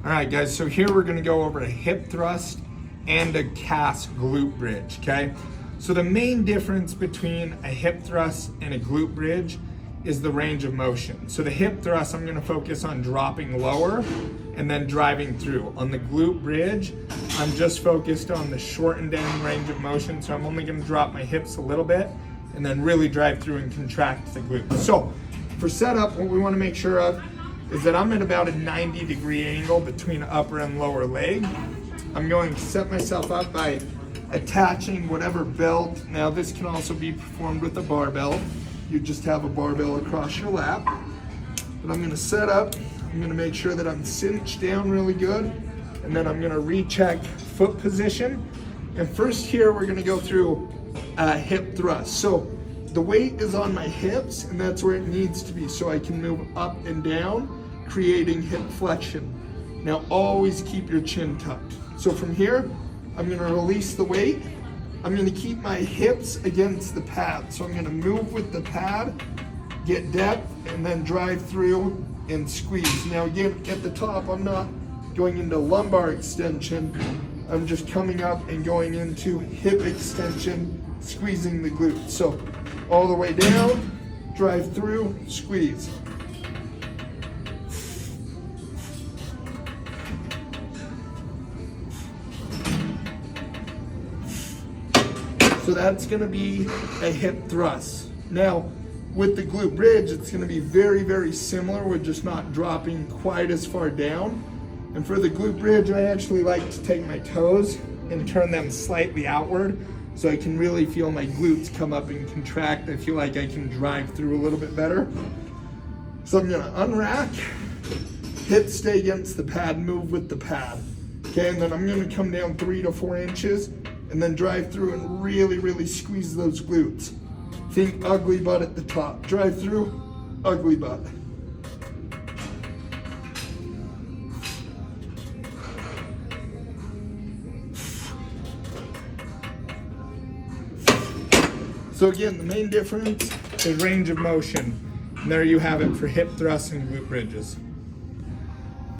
All right, guys, so here we're gonna go over a hip thrust and a cast glute bridge, okay? So the main difference between a hip thrust and a glute bridge is the range of motion. So the hip thrust, I'm gonna focus on dropping lower and then driving through. On the glute bridge, I'm just focused on the shortened end range of motion, so I'm only gonna drop my hips a little bit and then really drive through and contract the glute. So for setup, what we wanna make sure of is that I'm at about a 90-degree angle between upper and lower leg. I'm going to set myself up by attaching whatever belt. Now this can also be performed with a barbell. You just have a barbell across your lap. But I'm gonna set up, I'm gonna make sure that I'm cinched down really good, and then I'm gonna recheck foot position. And first here, we're gonna go through hip thrust. So the weight is on my hips, and that's where it needs to be, so I can move up and down, creating hip flexion. Now always keep your chin tucked. So from here, I'm gonna release the weight. I'm gonna keep my hips against the pad. So I'm gonna move with the pad, get depth, and then drive through and squeeze. Now again, at the top, I'm not going into lumbar extension. I'm just coming up and going into hip extension, squeezing the glute. So all the way down, drive through, squeeze. So that's gonna be a hip thrust. Now, with the glute bridge, it's gonna be very, very similar. We're just not dropping quite as far down. And for the glute bridge, I actually like to take my toes and turn them slightly outward so I can really feel my glutes come up and contract. I feel like I can drive through a little bit better. So I'm gonna unrack, hips stay against the pad, move with the pad. Okay, and then I'm gonna come down 3 to 4 inches and then drive through and really, really squeeze those glutes. Think ugly butt at the top. Drive through, ugly butt. So again, the main difference is range of motion. And there you have it for hip thrusts and glute bridges.